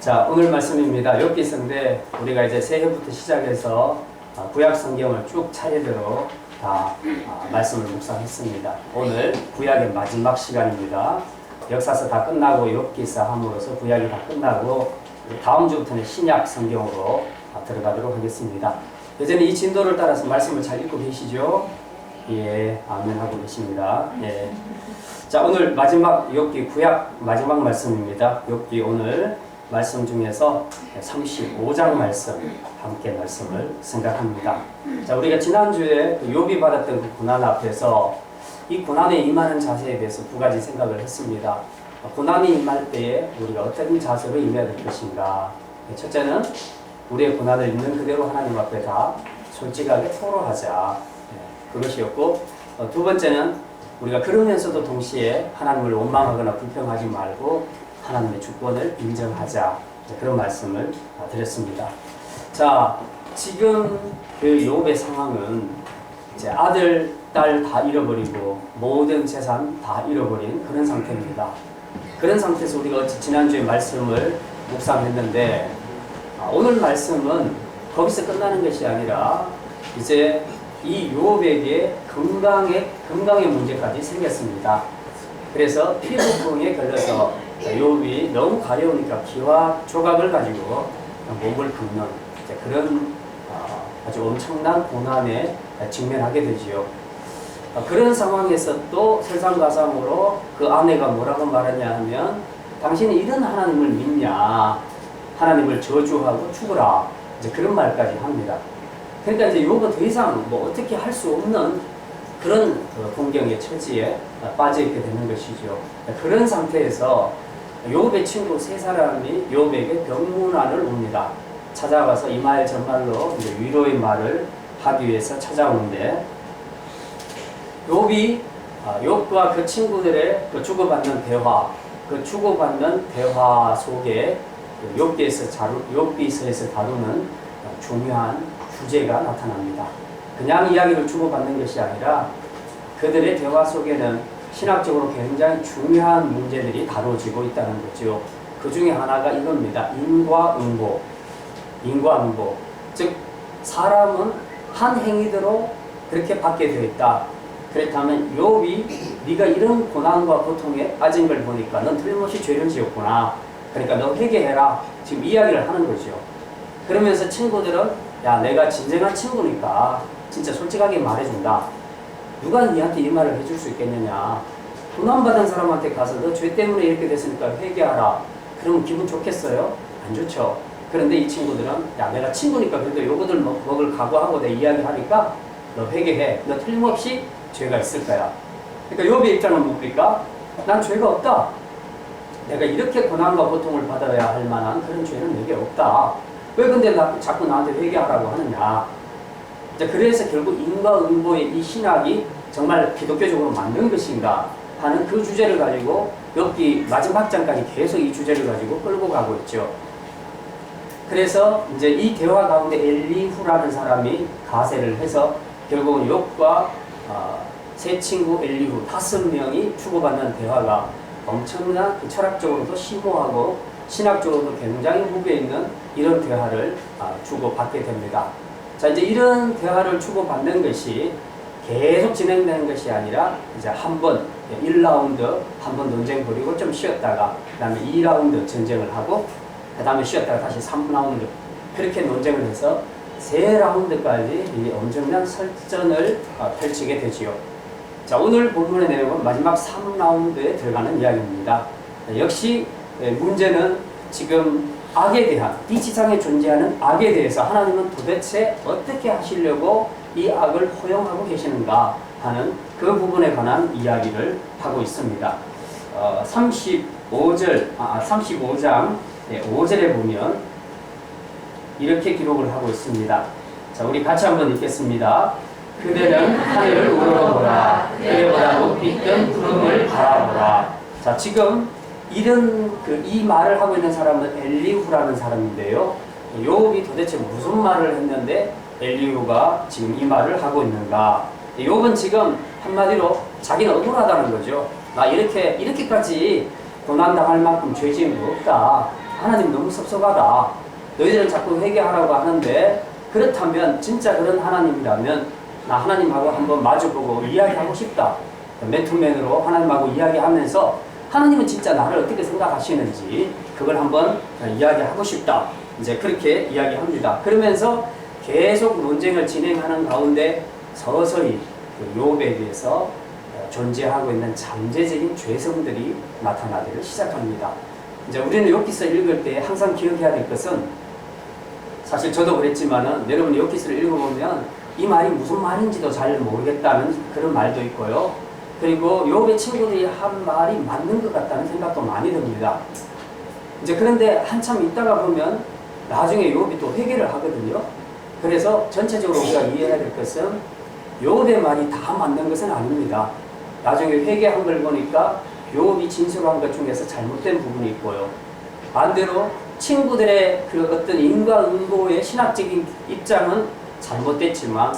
자, 오늘 말씀입니다. 욥기서인데 우리가 이제 새해부터 시작해서 구약 성경을 쭉 차례대로 다 말씀을 묵상했습니다. 오늘 구약의 마지막 시간입니다. 역사서 다 끝나고 욥기서 함으로써 구약이 다 끝나고 다음 주부터는 신약 성경으로 들어가도록 하겠습니다. 여전히 이 진도를 따라서 말씀을 잘 읽고 계시죠? 예, 아멘 하고 계십니다. 예. 자, 오늘 마지막 욥기 구약 마지막 말씀입니다. 욥기 오늘 말씀 중에서 35장 말씀 함께 말씀을 생각합니다. 자, 우리가 지난주에 욥이 받았던 그 고난 앞에서 이 고난에 임하는 자세에 대해서 두 가지 생각을 했습니다. 고난이 임할 때에 우리가 어떤 자세로 임해야 될 것인가. 첫째는 우리의 고난을 있는 그대로 하나님 앞에 다 솔직하게 토로하자. 그것이었고, 두 번째는 우리가 그러면서도 동시에 하나님을 원망하거나 불평하지 말고 하나님의 주권을 인정하자. 그런 말씀을 드렸습니다. 자, 지금 그 욥의 상황은 이제 아들, 딸 다 잃어버리고 모든 재산 다 잃어버린 그런 상태입니다. 그런 상태에서 우리가 지난주에 말씀을 묵상했는데 오늘 말씀은 거기서 끝나는 것이 아니라 이제 이 욥에게 건강의 문제까지 생겼습니다. 그래서 피부병에 걸려서 욥이 너무 가려우니까 기와 조각을 가지고 몸을 긁는 그런 아주 엄청난 고난에 직면하게 되지요. 그런 상황에서 또 설상가상으로 그 아내가 뭐라고 말하냐 하면 당신이 이런 하나님을 믿냐, 하나님을 저주하고 죽으라, 이제 그런 말까지 합니다. 그러니까 이제 욥은 더 이상 뭐 어떻게 할 수 없는 그런 공경의 처지에 빠져있게 되는 것이죠. 그런 상태에서 욥의 친구 세 사람이 욥에게 병문안을 옵니다. 찾아가서 이 말 저 말로 이제 위로의 말을 하기 위해서 찾아오는데 욥과 그 친구들의 그 주고받는 대화 속에 욥기서에서 다루는 중요한 주제가 나타납니다. 그냥 이야기를 주고받는 것이 아니라 그들의 대화 속에는 신학적으로 굉장히 중요한 문제들이 다뤄지고 있다는 거죠. 그 중에 하나가 이겁니다. 인과응보. 즉 사람은 한 행위대로 그렇게 받게 되어 있다. 그렇다면 욥이 네가 이런 고난과 고통에 빠진 걸 보니까 넌 틀림없이 죄를 지었구나. 그러니까 너 회개해라. 지금 이야기를 하는 거죠. 그러면서 친구들은 야, 내가 진정한 친구니까 진짜 솔직하게 말해준다. 누가 니한테 이 말을 해줄 수 있겠느냐. 고난받은 사람한테 가서 너 죄 때문에 이렇게 됐으니까 회개하라. 그러면 기분 좋겠어요? 안 좋죠. 그런데 이 친구들은 야, 내가 친구니까 그래도 요거들 먹을 각오하고 내 이야기하니까 너 회개해. 너 틀림없이 죄가 있을 거야. 그러니까 욥의 입장은 뭡니까? 난 죄가 없다. 내가 이렇게 고난과 고통을 받아야 할 만한 그런 죄는 내게 없다. 왜 근데 자꾸 나한테 회개하라고 하느냐. 그래서 결국 인과응보의 이 신학이 정말 기독교적으로 맞는 것인가 하는 그 주제를 가지고 욥기 마지막 장까지 계속 이 주제를 가지고 끌고 가고 있죠. 그래서 이제 이 대화 가운데 엘리후라는 사람이 가세를 해서 결국은 욥과 세 친구 엘리후 5명이 주고받는 대화가 엄청난 철학적으로도 심오하고 신학적으로도 굉장히 무게 있는 이런 대화를 주고받게 됩니다. 자, 이제 이런 대화를 주고받는 것이 계속 진행되는 것이 아니라 이제 한 번, 1라운드 한 번 논쟁 벌이고 좀 쉬었다가 그 다음에 2라운드 전쟁을 하고 그 다음에 쉬었다가 다시 3라운드 그렇게 논쟁을 해서 3라운드까지 엄청난 설전을 펼치게 되지요. 자, 오늘 본문의 내용은 마지막 3라운드에 들어가는 이야기입니다. 역시 문제는 지금 악에 대한, 이 지상에 존재하는 악에 대해서 하나님은 도대체 어떻게 하시려고 이 악을 허용하고 계시는가 하는 그 부분에 관한 이야기를 하고 있습니다. 35장 5절에 보면 이렇게 기록을 하고 있습니다. 자, 우리 같이 한번 읽겠습니다. 그대는 하늘을 우러러보라. 그대보다 높이 뜬 구름을 바라보라. 자, 지금 이 말을 하고 있는 사람은 엘리후라는 사람인데요. 욥이 도대체 무슨 말을 했는데 엘리후가 지금 이 말을 하고 있는가? 욥은 지금 한마디로 자기는 억울하다는 거죠. 나 이렇게까지 고난당할 만큼 죄 지은 거 없다. 하나님 너무 섭섭하다. 너희들은 자꾸 회개하라고 하는데 그렇다면 진짜 그런 하나님이라면 나 하나님하고 한번 마주보고 이야기하고 싶다. 맨투맨으로 하나님하고 이야기하면서 하나님은 진짜 나를 어떻게 생각하시는지 그걸 한번 이야기하고 싶다. 이제 그렇게 이야기합니다. 그러면서 계속 논쟁을 진행하는 가운데 서서히 그 욥에 대해서 존재하고 있는 잠재적인 죄성들이 나타나기를 시작합니다. 이제 우리는 욥기서 읽을 때 항상 기억해야 될 것은 사실 저도 그랬지만은 여러분 욥기서를 읽어보면 이 말이 무슨 말인지도 잘 모르겠다는 그런 말도 있고요. 그리고 욥의 친구들이 한 말이 맞는 것 같다는 생각도 많이 듭니다. 이제 그런데 한참 있다가 보면 나중에 욥이 또 회개를 하거든요. 그래서 전체적으로 우리가 이해해야 될 것은 욥의 말이 다 맞는 것은 아닙니다. 나중에 회개한 걸 보니까 욥이 진술한 것 중에서 잘못된 부분이 있고요. 반대로 친구들의 그 어떤 인과응보의 신학적인 입장은 잘못됐지만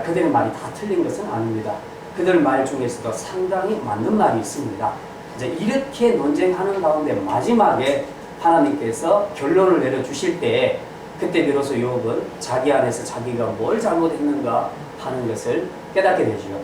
그들의 말이 다 틀린 것은 아닙니다. 그들 말 중에서도 상당히 맞는 말이 있습니다. 이제 이렇게 논쟁하는 가운데 마지막에 하나님께서 결론을 내려주실 때 그때 비로소 욥은 자기 안에서 자기가 뭘 잘못했는가 하는 것을 깨닫게 되죠.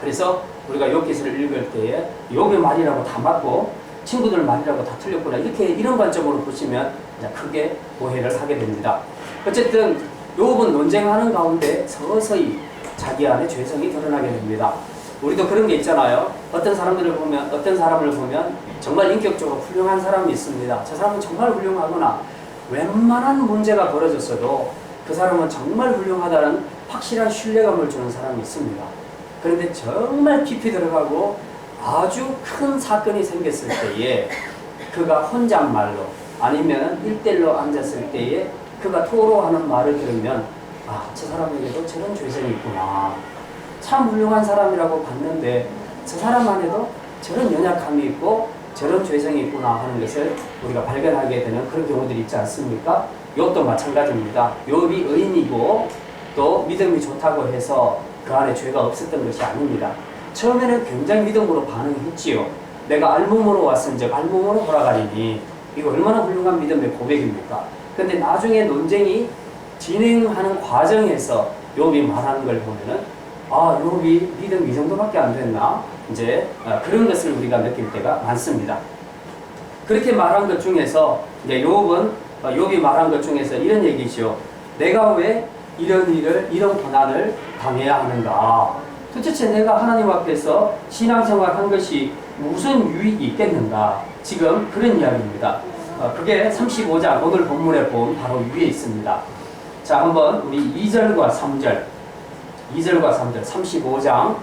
그래서 우리가 욥기서를 읽을 때에 욥의 말이라고 다 맞고 친구들 말이라고 다 틀렸구나 이런 관점으로 보시면 크게 오해를 하게 됩니다. 어쨌든 욥은 논쟁하는 가운데 서서히 자기 안에 죄성이 드러나게 됩니다. 우리도 그런 게 있잖아요. 어떤 사람을 보면 정말 인격적으로 훌륭한 사람이 있습니다. 저 사람은 정말 훌륭하구나. 웬만한 문제가 벌어졌어도 그 사람은 정말 훌륭하다는 확실한 신뢰감을 주는 사람이 있습니다. 그런데 정말 깊이 들어가고 아주 큰 사건이 생겼을 때에 그가 혼잣말로 아니면 1대1로 앉았을 때에 그가 토로하는 말을 들으면 저 사람에게도 저런 죄성이 있구나. 참 훌륭한 사람이라고 봤는데 저 사람 안에도 저런 연약함이 있고 저런 죄성이 있구나 하는 것을 우리가 발견하게 되는 그런 경우들이 있지 않습니까? 욥도 마찬가지입니다. 욥이 의인이고 또 믿음이 좋다고 해서 그 안에 죄가 없었던 것이 아닙니다. 처음에는 굉장히 믿음으로 반응했지요. 내가 알몸으로 왔은즉 알몸으로 돌아가리니 이거 얼마나 훌륭한 믿음의 고백입니까? 근데 나중에 논쟁이 진행하는 과정에서 욥이 말하는 걸 보면은 욥이 믿음 이 정도밖에 안 됐나? 이제 그런 것을 우리가 느낄 때가 많습니다. 그렇게 말한 것 중에서 이제 욥이 말한 것 중에서 이런 얘기죠. 내가 왜 이런 고난을 당해야 하는가? 도대체 내가 하나님 앞에서 신앙생활 한 것이 무슨 유익이 있겠는가? 지금 그런 이야기입니다. 그게 35장 오늘 본문에 본 바로 위에 있습니다. 자, 한번 우리 2절과 3절 35장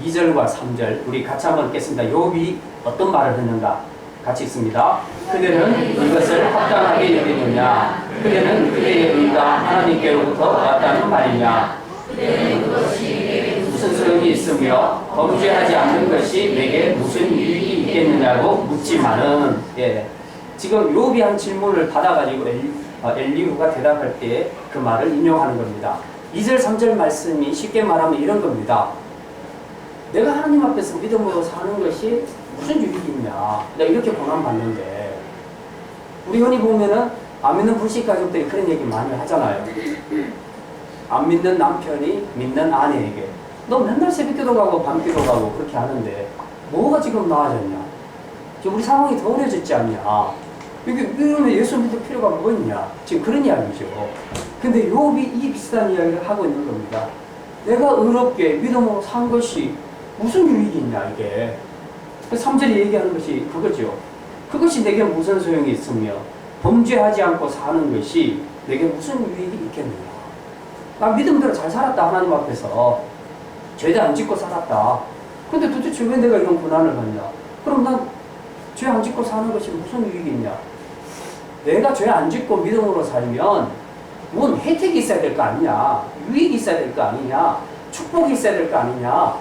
2절과 3절 우리 같이 한번 읽겠습니다. 욥이 어떤 말을 했는가? 같이 읽습니다. 그대는 이것을 합당하게 여기느냐? 그대는 그대의 의가 하나님께로부터 왔다는 말이냐? 그대는 그것이 무슨 소용이 있으며 범죄하지 않는 것이 내게 무슨 유익이 있겠느냐고 묻지만은 지금 욥이 한 질문을 받아가지고 엘리후가 대답할 때 그 말을 인용하는 겁니다. 2절 3절 말씀이 쉽게 말하면 이런 겁니다. 내가 하나님 앞에서 믿음으로 사는 것이 무슨 유익이 있냐? 내가 이렇게 고난받는데 우리 흔히 보면은 안 믿는 불식 가족들이 그런 얘기 많이 하잖아요. 안 믿는 남편이 믿는 아내에게 너 맨날 새벽기도 가고 밤기도 가고 그렇게 하는데 뭐가 지금 나아졌냐? 지금 우리 상황이 더 어려졌지 않냐? 이러면 예수 믿을 필요가 뭐 있냐? 지금 그런 이야기죠. 근데 욥이 이 비슷한 이야기를 하고 있는 겁니다. 내가 의롭게 믿음으로 산 것이 무슨 유익이 있냐 이게. 3절이 얘기하는 것이 그거죠. 그것이 내게 무슨 소용이 있으며 범죄하지 않고 사는 것이 내게 무슨 유익이 있겠느냐. 나 믿음대로 잘 살았다 하나님 앞에서. 죄도 안 짓고 살았다. 근데 도대체 왜 내가 이런 고난을 받냐. 그럼 난 죄 안 짓고 사는 것이 무슨 유익이 있냐. 내가 죄 안 짓고 믿음으로 살면 뭔 혜택이 있어야 될 거 아니냐. 유익이 있어야 될 거 아니냐. 축복이 있어야 될 거 아니냐.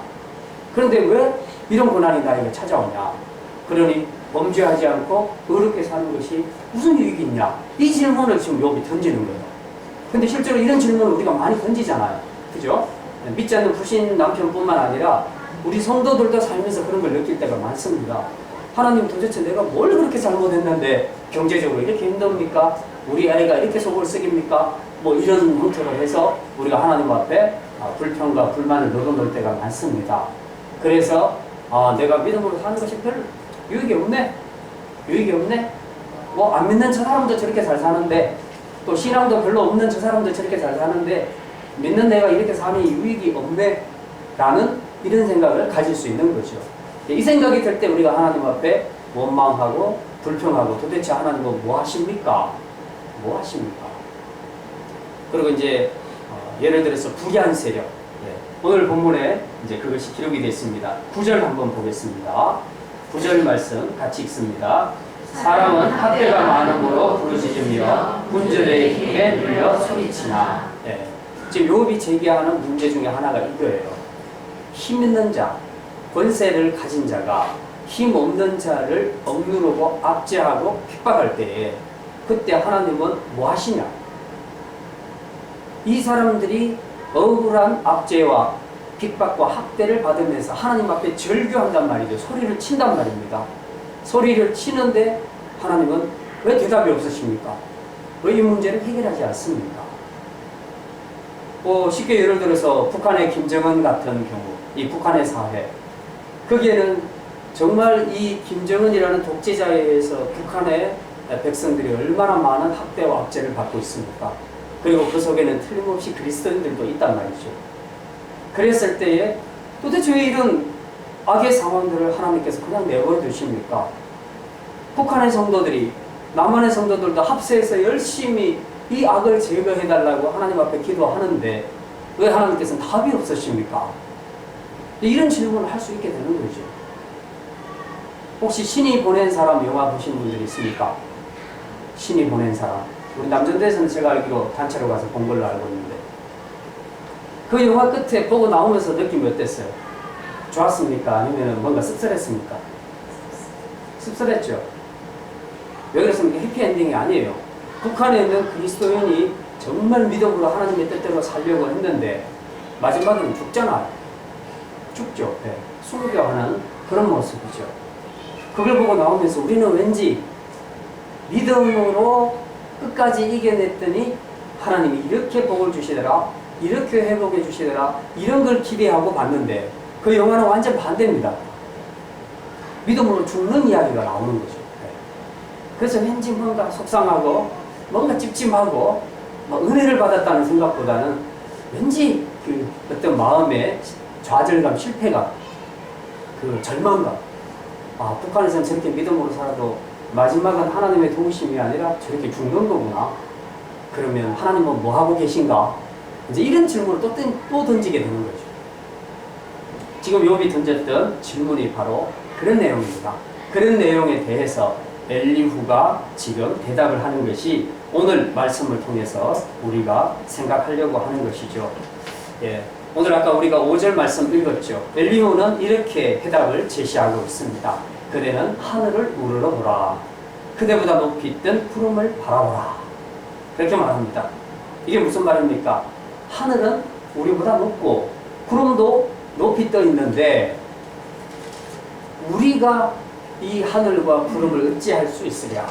그런데 왜 이런 고난이 나에게 찾아오냐. 그러니 범죄하지 않고 의롭게 사는 것이 무슨 유익이 있냐. 이 질문을 지금 욥이 던지는 거예요. 근데 실제로 이런 질문을 우리가 많이 던지잖아요. 그죠? 믿지 않는 불신 남편뿐만 아니라 우리 성도들도 살면서 그런 걸 느낄 때가 많습니다. 하나님 도대체 내가 뭘 그렇게 잘못했는데 경제적으로 이렇게 힘듭니까? 우리 아이가 이렇게 속을 썩입니까? 뭐 이런 형태로 해서 우리가 하나님 앞에 불평과 불만을 넣어놓을 때가 많습니다. 그래서 내가 믿음으로 사는 것이 별 유익이 없네? 유익이 없네? 뭐 안 믿는 저 사람도 저렇게 잘 사는데 또 신앙도 별로 없는 저 사람도 저렇게 잘 사는데 믿는 내가 이렇게 사니 유익이 없네? 라는 이런 생각을 가질 수 있는 거죠. 이 생각이 들 때 우리가 하나님 앞에 원망하고 불평하고 도대체 하나님은 뭐 하십니까? 뭐 하십니까? 그리고 이제 예를 들어서 불의한 세력. 오늘 본문에 이제 그것이 기록이 되어 있습니다. 9절 한번 보겠습니다. 9절 말씀 같이 읽습니다. 사람은 학대가 많음으로 부르짖으며 군절의 힘에 눌려 소리치나. 지금 욥이 제기하는 문제 중에 하나가 이거예요. 힘 있는 자, 권세를 가진 자가 힘 없는 자를 억누르고 압제하고 핍박할 때에 그때 하나님은 뭐 하시냐? 이 사람들이 억울한 압제와 핍박과 학대를 받으면서 하나님 앞에 절규한단 말이죠. 소리를 친단 말입니다. 소리를 치는데 하나님은 왜 대답이 없으십니까? 왜 이 문제를 해결하지 않습니까? 쉽게 예를 들어서 북한의 김정은 같은 경우, 이 북한의 사회, 거기에는 정말 이 김정은이라는 독재자에 의해서 북한의 백성들이 얼마나 많은 학대와 압제를 받고 있습니까? 그리고 그 속에는 틀림없이 그리스도인들도 있단 말이죠. 그랬을 때에 도대체 왜 이런 악의 상황들을 하나님께서 그냥 내버려 두십니까? 북한의 성도들이, 남한의 성도들도 합세해서 열심히 이 악을 제거해달라고 하나님 앞에 기도하는데 왜 하나님께서는 답이 없으십니까? 이런 질문을 할 수 있게 되는 거죠. 혹시 신이 보낸 사람 영화 보신 분들이 있습니까? 신이 보낸 사람. 우리 남전대에서는 제가 알기로 단체로 가서 본 걸로 알고 있는데 그 영화 끝에 보고 나오면서 느낌이 어땠어요? 좋았습니까? 아니면 뭔가 씁쓸했습니까? 씁쓸했죠. 왜 그랬습니까? 해피엔딩이 아니에요. 북한에 있는 그리스도인이 정말 믿음으로 하나님의 뜻대로 살려고 했는데 마지막에는 죽잖아요. 죽죠. 순교하는 그런 모습이죠. 그걸 보고 나오면서 우리는 왠지 믿음으로 끝까지 이겨냈더니 하나님이 이렇게 복을 주시더라, 이렇게 회복해 주시더라, 이런 걸 기대하고 봤는데 그 영화는 완전 반대입니다. 믿음으로 죽는 이야기가 나오는 거죠. 그래서 왠지 뭔가 속상하고 뭔가 찝찝하고 은혜를 받았다는 생각보다는 왠지 그 어떤 마음의 좌절감, 실패감, 그 절망감. 북한에서는 저렇게 믿음으로 살아도 마지막은 하나님의 도우심이 아니라 저렇게 죽는 거구나. 그러면 하나님은 뭐 하고 계신가? 이제 이런 질문을 또 던지게 되는 거죠. 지금 욥이 던졌던 질문이 바로 그런 내용입니다. 그런 내용에 대해서 엘리후가 지금 대답을 하는 것이 오늘 말씀을 통해서 우리가 생각하려고 하는 것이죠. 오늘 아까 우리가 5절 말씀 읽었죠. 엘리후는 이렇게 해답을 제시하고 있습니다. 그대는 하늘을 우러러 보라. 그대보다 높이 뜬 구름을 바라보라. 그렇게 말합니다. 이게 무슨 말입니까? 하늘은 우리보다 높고 구름도 높이 떠 있는데 우리가 이 하늘과 구름을 어찌할 수 있으랴?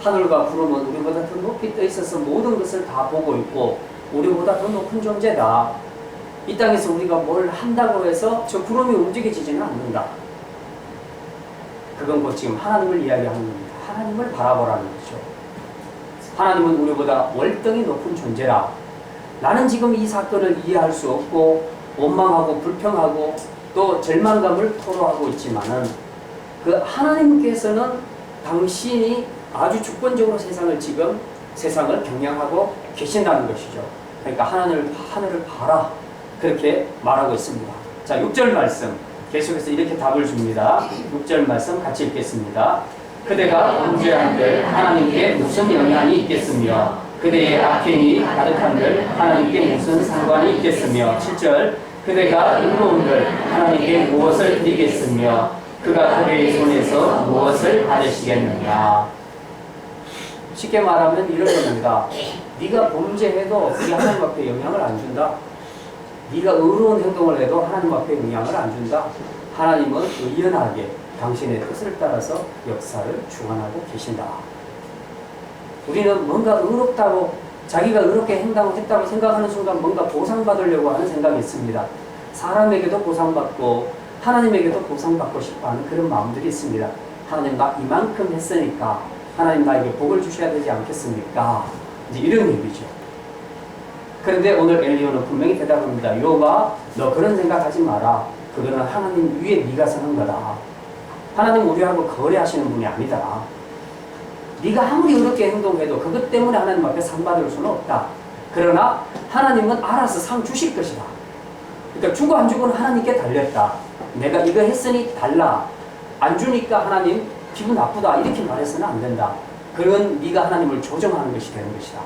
하늘과 구름은 우리보다 더 높이 떠 있어서 모든 것을 다 보고 있고 우리보다 더 높은 존재다. 이 땅에서 우리가 뭘 한다고 해서 저 구름이 움직여지지는 않는다. 그건 곧 지금 하나님을 이야기하는 겁니다. 하나님을 바라보라는 거죠. 하나님은 우리보다 월등히 높은 존재라. 나는 지금 이 사건을 이해할 수 없고 원망하고 불평하고 또 절망감을 토로하고 있지만은 그 하나님께서는 당신이 아주 주권적으로 세상을 경영하고 계신다는 것이죠. 그러니까 하늘을 봐라. 그렇게 말하고 있습니다. 자, 6절 말씀 계속해서 이렇게 답을 줍니다. 6절 말씀 같이 읽겠습니다. 그대가 범죄한들 하나님께 무슨 영향이 있겠으며 그대의 악행이 가득한들 하나님께 무슨 상관이 있겠으며 7절 그대가 의로운들 하나님께 무엇을 드리겠으며 그가 그대의 손에서 무엇을 받으시겠느냐. 쉽게 말하면 이런 겁니다. 네가 범죄해도 그게 하나님 앞에 영향을 안 준다. 네가 의로운 행동을 해도 하나님 앞에 영향을 안 준다. 하나님은 의연하게 당신의 뜻을 따라서 역사를 주관하고 계신다. 우리는 뭔가 의롭다고 자기가 의롭게 행동했다고 생각하는 순간 뭔가 보상받으려고 하는 생각이 있습니다. 사람에게도 보상받고 하나님에게도 보상받고 싶어하는 그런 마음들이 있습니다. 하나님 나 이만큼 했으니까 하나님 나에게 복을 주셔야 되지 않겠습니까? 이제 이런 얘기죠. 그런데 오늘 엘리야는 분명히 대답합니다. 욥아, 너 그런 생각하지 마라. 그거는 하나님 위에 네가 서는 거다. 하나님 우리하고 거래하시는 분이 아니다. 네가 아무리 의롭게 행동해도 그것 때문에 하나님 앞에 상 받을 수는 없다. 그러나 하나님은 알아서 상 주실 것이다. 그러니까 주고 안 주고는 하나님께 달렸다. 내가 이거 했으니 달라. 안 주니까 하나님 기분 나쁘다. 이렇게 말해서는 안 된다. 그건 네가 하나님을 조정하는 것이 되는 것이다.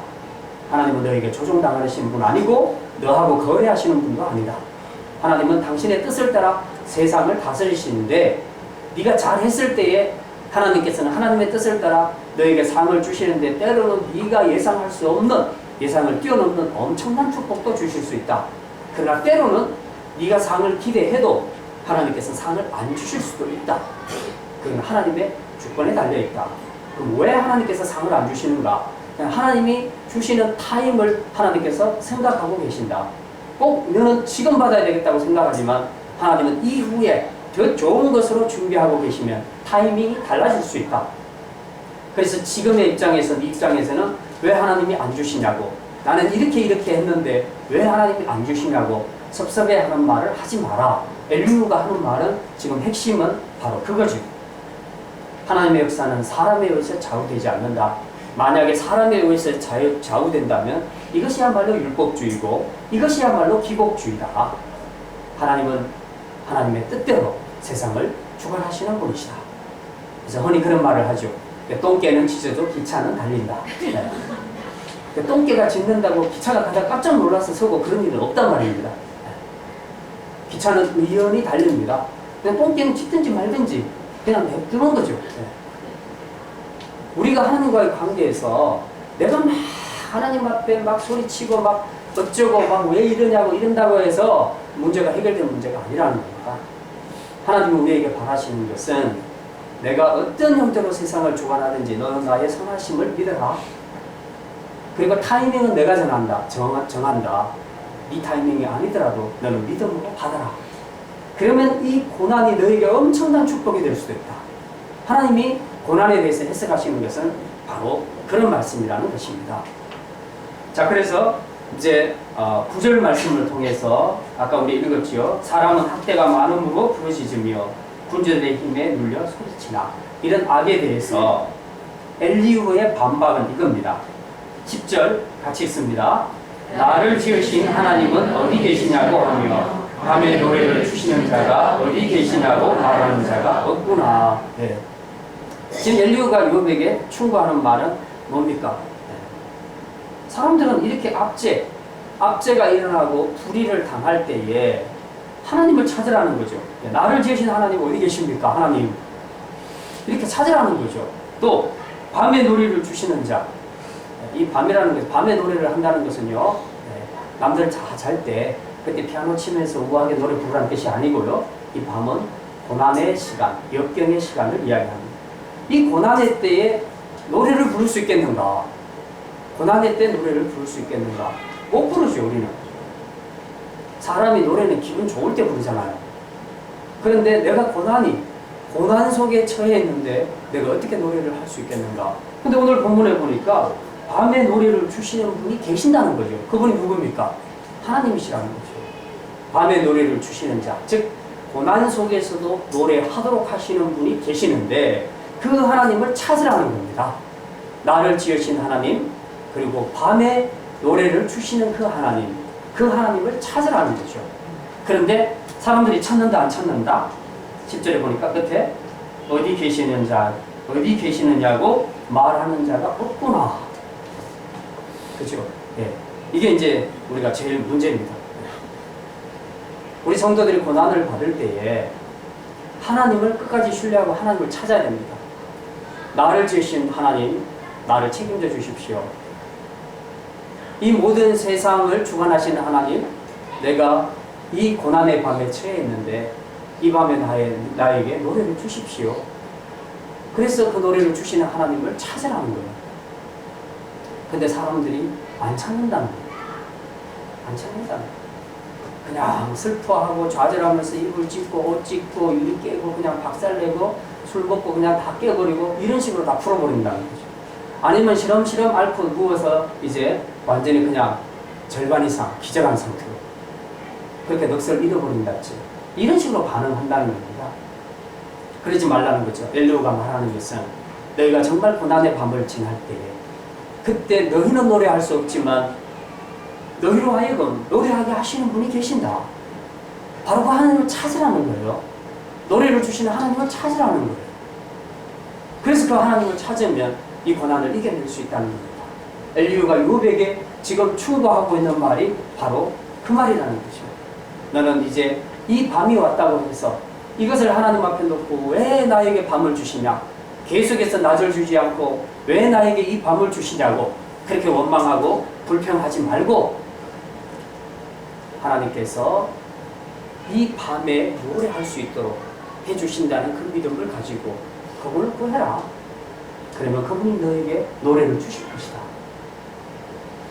하나님은 너에게 조종당하시는 분 아니고 너하고 거래하시는 분도 아니다. 하나님은 당신의 뜻을 따라 세상을 다스리시는데 네가 잘했을 때에 하나님께서는 하나님의 뜻을 따라 너에게 상을 주시는데 때로는 네가 예상할 수 없는 예상을 뛰어넘는 엄청난 축복도 주실 수 있다. 그러나 때로는 네가 상을 기대해도 하나님께서 상을 안 주실 수도 있다. 그건 하나님의 주권에 달려있다. 그럼 왜 하나님께서 상을 안 주시는가? 하나님이 주시는 타임을 하나님께서 생각하고 계신다. 꼭 너는 지금 받아야 되겠다고 생각하지만 하나님은 이후에 더 좋은 것으로 준비하고 계시면 타이밍이 달라질 수 있다. 그래서 지금의 입장에서 네 입장에서는 왜 하나님이 안 주시냐고 나는 이렇게 했는데 왜 하나님이 안 주시냐고 섭섭해하는 말을 하지 마라. 엘리후가 하는 말은 지금 핵심은 바로 그거죠. 하나님의 역사는 사람에 의해서 좌우되지 않는다. 만약에 사람에 의해서 좌우된다면 이것이야말로 율법주의고 이것이야말로 기복주의다. 하나님은 하나님의 뜻대로 세상을 주관하시는 분이시다. 그래서 흔히 그런 말을 하죠. 똥개는 짖어도 기차는 달린다. 네. 똥개가 짖는다고 기차가 가다 깜짝 놀라서 서고 그런 일은 없단 말입니다. 기차는 의연히 달립니다. 그냥 똥개는 짖든지 말든지 그냥 냅두는 거죠. 네. 우리가 하나님과의 관계에서 내가 막 하나님 앞에 막 소리치고 막 어쩌고 막 왜 이러냐고 이런다고 해서 문제가 해결되는 문제가 아니라는 겁니다. 하나님은 우리에게 바라시는 것은 내가 어떤 형태로 세상을 주관하든지 너는 나의 선하심을 믿어라. 그리고 타이밍은 내가 정한다. 이 타이밍이 아니더라도 너는 믿음으로 받아라. 그러면 이 고난이 너에게 엄청난 축복이 될 수도 있다. 하나님이 고난에 대해서 해석하시는 것은 바로 그런 말씀이라는 것입니다. 자, 그래서 이제 9절 말씀을 통해서 아까 우리 읽었지요. 사람은 학대가 많음으로 부르짖으며 군주들의 힘에 눌려 소리치나. 이런 악에 대해서 엘리후의 반박은 이겁니다. 10절 같이 읽습니다. 나를 지으신 하나님은 어디 계시냐고 하며 밤에 노래를 주시는 자가 어디 계시냐고 말하는 자가 없구나. 네. 지금 엘리후가 욥에게 충고하는 말은 뭡니까? 사람들은 이렇게 압제가 일어나고 불의를 당할 때에 하나님을 찾으라는 거죠. 나를 지으신 하나님 어디 계십니까? 하나님. 이렇게 찾으라는 거죠. 또 밤에 노래를 주시는 자. 이 밤이라는 것, 밤에 노래를 한다는 것은요. 남들 다 잘 때 그때 피아노 치면서 우아하게 노래 부르라는 뜻이 아니고요. 이 밤은 고난의 시간, 역경의 시간을 이야기합니다. 이 고난의 때에 노래를 부를 수 있겠는가? 고난의 때 노래를 부를 수 있겠는가? 못 부르죠, 우리는. 사람이 노래는 기분 좋을 때 부르잖아요. 그런데 내가 고난 속에 처해 있는데 내가 어떻게 노래를 할 수 있겠는가? 근데 오늘 본문에 보니까 밤에 노래를 주시는 분이 계신다는 거죠. 그분이 누굽니까? 하나님이시라는 거죠. 밤에 노래를 주시는 자, 즉 고난 속에서도 노래하도록 하시는 분이 계시는데 그 하나님을 찾으라는 겁니다. 나를 지으신 하나님, 그리고 밤에 노래를 주시는 그 하나님을 찾으라는 거죠. 그런데 사람들이 찾는다 안 찾는다? 10절에 보니까 끝에 어디 계시느냐고 말하는 자가 없구나. 그렇죠? 예. 이게 이제 우리가 제일 문제입니다. 우리 성도들이 고난을 받을 때에 하나님을 끝까지 신뢰하고 하나님을 찾아야 됩니다. 나를 지으신 하나님, 나를 책임져 주십시오. 이 모든 세상을 주관하시는 하나님, 내가 이 고난의 밤에 처해 있는데 이 밤에 나에게 노래를 주십시오. 그래서 그 노래를 주시는 하나님을 찾으라는 거예요. 근데 사람들이 안 찾는다는 거예요. 안 찾는다는 거예요. 그냥 슬퍼하고 좌절하면서 이불 찢고 옷 찢고 유리 깨고 그냥 박살내고 술 먹고 그냥 다 깨버리고 이런 식으로 다 풀어버린다는 거죠. 아니면 시름시름 앓고 누워서 이제 완전히 그냥 절반 이상 기절한 상태로 그렇게 넋을 잃어버린다지. 이런 식으로 반응한다는 겁니다. 그러지 말라는 거죠. 엘리후가 말하는 것은 너희가 정말 고난의 밤을 지날 때에 그때 너희는 노래할 수 없지만 너희로 하여금 노래하게 하시는 분이 계신다. 바로 그 하나님을 찾으라는 거예요. 노래를 주시는 하나님을 찾으라는 거예요. 그래서 그 하나님을 찾으면 이 고난을 이겨낼 수 있다는 겁니다. 엘리후가 욥에게 지금 충고하고 있는 말이 바로 그 말이라는 거죠. 너는 이제 이 밤이 왔다고 해서 이것을 하나님 앞에 놓고 왜 나에게 밤을 주시냐, 계속해서 낮을 주지 않고 왜 나에게 이 밤을 주시냐고 그렇게 원망하고 불평하지 말고 하나님께서 이 밤에 노래할 수 있도록 해주신다는 그 믿음을 가지고 그분을 구해라. 그러면 그분이 너에게 노래를 주실 것이다.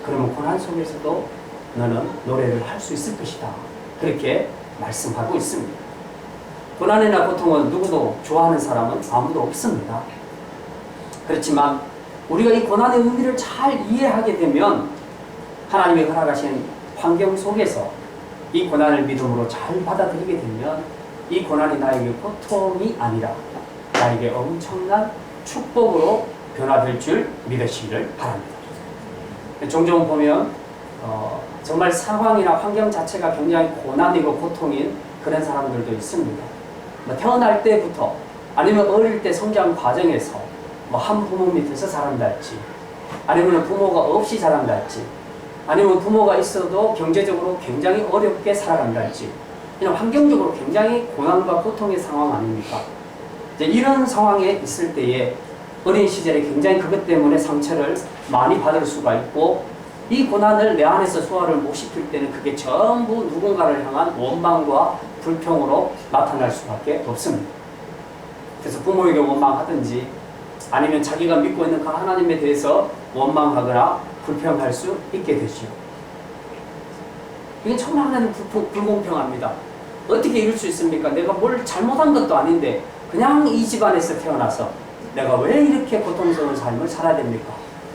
그러면 고난 속에서도 너는 노래를 할 수 있을 것이다. 그렇게 말씀하고 있습니다. 고난이나 고통은 누구도 좋아하는 사람은 아무도 없습니다. 그렇지만 우리가 이 고난의 의미를 잘 이해하게 되면 하나님이 허락하신 환경 속에서 이 고난을 믿음으로 잘 받아들이게 되면 이 고난이 나에게 고통이 아니라 나에게 엄청난 축복으로 변화될 줄 믿으시기를 바랍니다. 종종 보면 정말 상황이나 환경 자체가 굉장히 고난이고 고통인 그런 사람들도 있습니다. 태어날 때부터 아니면 어릴 때 성장 과정에서 한 부모 밑에서 자란달지 아니면 부모가 없이 자란달지 아니면 부모가 있어도 경제적으로 굉장히 어렵게 살아간달지 그냥 환경적으로 굉장히 고난과 고통의 상황 아닙니까? 이제 이런 상황에 있을 때에 어린 시절에 굉장히 그것 때문에 상처를 많이 받을 수가 있고 이 고난을 내 안에서 소화를 못 시킬 때는 그게 전부 누군가를 향한 원망과 불평으로 나타날 수밖에 없습니다. 그래서 부모에게 원망하든지 아니면 자기가 믿고 있는 그 하나님에 대해서 원망하거나 불평할 수 있게 되죠. 이게 정말 하나님 불공평합니다. 어떻게 이럴 수 있습니까? 내가 뭘 잘못한 것도 아닌데 그냥 이 집안에서 태어나서 내가 왜 이렇게 고통스러운 삶을 살아야 됩니까?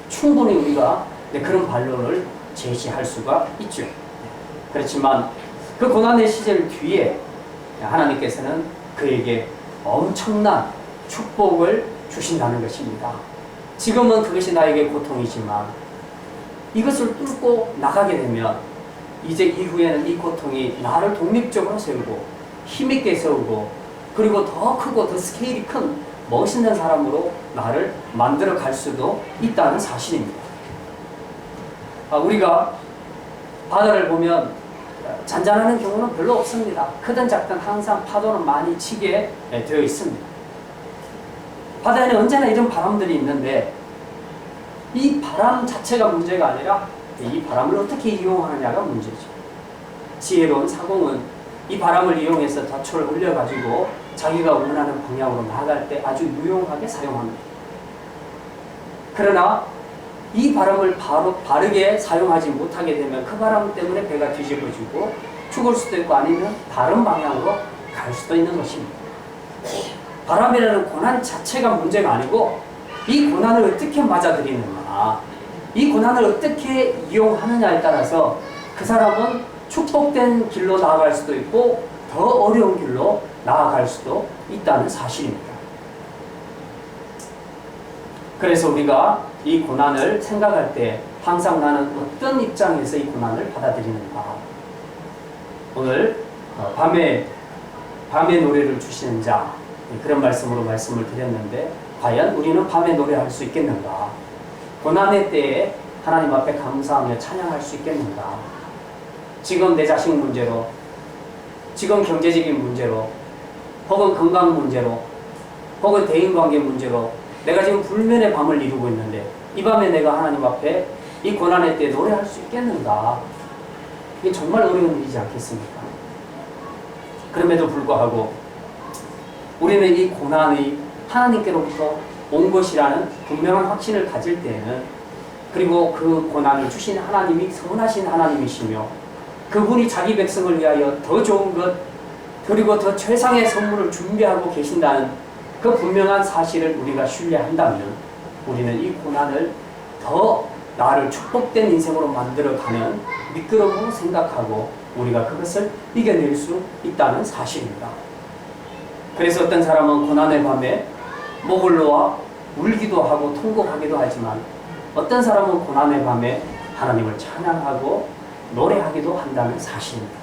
충분히 우리가 그런 반론을 제시할 수가 있죠. 그렇지만 그 고난의 시절 뒤에 하나님께서는 그에게 엄청난 축복을 주신다는 것입니다. 지금은 그것이 나에게 고통이지만 이것을 뚫고 나가게 되면 이제 이후에는 이 고통이 나를 독립적으로 세우고 힘있게 세우고 그리고 더 크고 더 스케일이 큰 멋있는 사람으로 나를 만들어 갈 수도 있다는 사실입니다. 우리가 바다를 보면 잔잔하는 경우는 별로 없습니다. 크든 작든 항상 파도는 많이 치게 되어 있습니다. 바다에는 언제나 이런 바람들이 있는데 이 바람 자체가 문제가 아니라 이 바람을 어떻게 이용하느냐가 문제죠. 지혜로운 사공은 이 바람을 이용해서 덫을 올려가지고 자기가 원하는 방향으로 나아갈 때 아주 유용하게 사용합니다. 그러나 이 바람을 바르게 사용하지 못하게 되면 그 바람 때문에 배가 뒤집어지고 죽을 수도 있고 아니면 다른 방향으로 갈 수도 있는 것입니다. 바람이라는 고난 자체가 문제가 아니고 이 고난을 어떻게 맞아들이느냐, 이 고난을 어떻게 이용하느냐에 따라서 그 사람은 축복된 길로 나아갈 수도 있고 더 어려운 길로 나아갈 수도 있다는 사실입니다. 그래서 우리가 이 고난을 생각할 때 항상 나는 어떤 입장에서 이 고난을 받아들이는가. 오늘 밤에 노래를 주시는 자 그런 말씀으로 말씀을 드렸는데 과연 우리는 밤에 노래할 수 있겠는가? 고난의 때에 하나님 앞에 감사하며 찬양할 수 있겠는가? 지금 내 자식 문제로, 지금 경제적인 문제로, 혹은 건강 문제로, 혹은 대인관계 문제로 내가 지금 불면의 밤을 이루고 있는데 이 밤에 내가 하나님 앞에 이 고난의 때에 노래할 수 있겠는가? 이게 정말 어려운 일이지 않겠습니까? 그럼에도 불구하고 우리는 이 고난이 하나님께로부터 온 것이라는 분명한 확신을 가질 때에는, 그리고 그 고난을 주신 하나님이 선하신 하나님이시며 그분이 자기 백성을 위하여 더 좋은 것 그리고 더 최상의 선물을 준비하고 계신다는 그 분명한 사실을 우리가 신뢰한다면, 우리는 이 고난을 더 나를 축복된 인생으로 만들어가는 미끄럼으로 생각하고 우리가 그것을 이겨낼 수 있다는 사실입니다. 그래서 어떤 사람은 고난의 밤에 목을 놓아 울기도 하고 통곡하기도 하지만, 어떤 사람은 고난의 밤에 하나님을 찬양하고 노래하기도 한다는 사실입니다.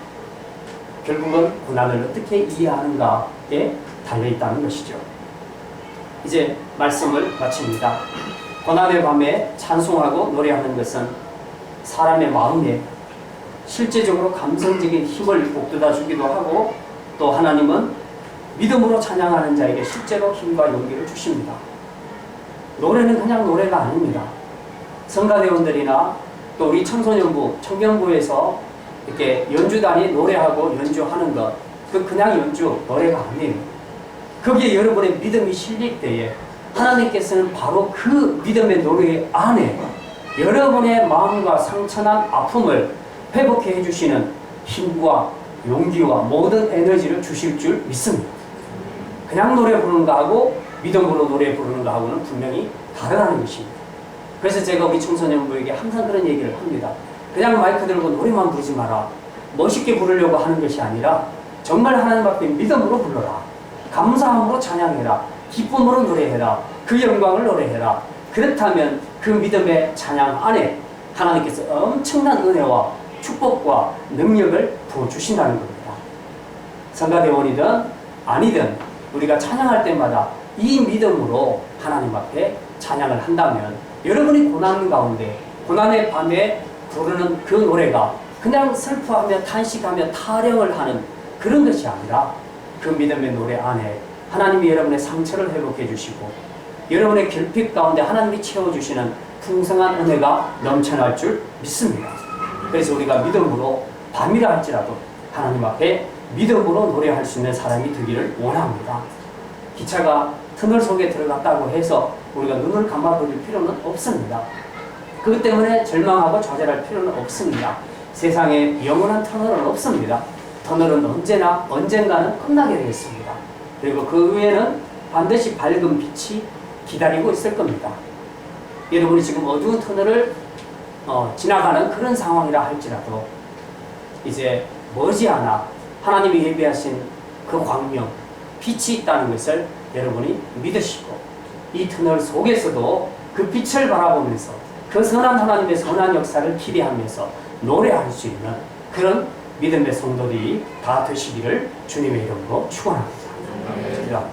결국은 고난을 어떻게 이해하는가에 달려있다는 것이죠. 이제 말씀을 마칩니다. 고난의 밤에 찬송하고 노래하는 것은 사람의 마음에 실제적으로 감성적인 힘을 북돋아 주기도 하고, 또 하나님은 믿음으로 찬양하는 자에게 실제로 힘과 용기를 주십니다. 노래는 그냥 노래가 아닙니다. 성가대원들이나 또 우리 청소년부, 청년부에서 이렇게 연주단이 노래하고 연주하는 것, 그 그냥 연주, 노래가 아니에요. 거기에 여러분의 믿음이 실릴 때에 하나님께서는 바로 그 믿음의 노래 안에 여러분의 마음과 상처난 아픔을 회복해 해주시는 힘과 용기와 모든 에너지를 주실 줄 믿습니다. 그냥 노래 부르는 거하고 믿음으로 노래 부르는 거하고는 분명히 다르다는 것입니다. 그래서 제가 우리 청소년부에게 항상 그런 얘기를 합니다. 그냥 마이크 들고 노래만 부르지 마라. 멋있게 부르려고 하는 것이 아니라 정말 하나님 앞에 믿음으로 불러라. 감사함으로 찬양해라. 기쁨으로 노래해라. 그 영광을 노래해라. 그렇다면 그 믿음의 찬양 안에 하나님께서 엄청난 은혜와 축복과 능력을 부어주신다는 겁니다. 성가대원이든 아니든 우리가 찬양할 때마다 이 믿음으로 하나님 앞에 찬양을 한다면, 여러분이 고난 가운데 고난의 밤에 부르는 그 노래가 그냥 슬퍼하며 탄식하며 타령을 하는 그런 것이 아니라, 그 믿음의 노래 안에 하나님이 여러분의 상처를 회복해 주시고 여러분의 결핍 가운데 하나님이 채워주시는 풍성한 은혜가 넘쳐날 줄 믿습니다. 그래서 우리가 믿음으로 밤이라 할지라도 하나님 앞에 믿음으로 노래할 수 있는 사람이 되기를 원합니다. 기차가 터널 속에 들어갔다고 해서 우리가 눈을 감아버릴 필요는 없습니다. 그것 때문에 절망하고 좌절할 필요는 없습니다. 세상에 영원한 터널은 없습니다. 터널은 언젠가는 끝나게 되겠습니다. 그리고 그 후에는 반드시 밝은 빛이 기다리고 있을 겁니다. 여러분이 지금 어두운 터널을 지나가는 그런 상황이라 할지라도 이제 머지않아 하나님이 예비하신 그 광명, 빛이 있다는 것을 여러분이 믿으시고, 이 터널 속에서도 그 빛을 바라보면서 그 선한 하나님의 선한 역사를 기대하면서 노래할 수 있는 그런 믿음의 성도들이 다 되시기를 주님의 이름으로 축원합니다.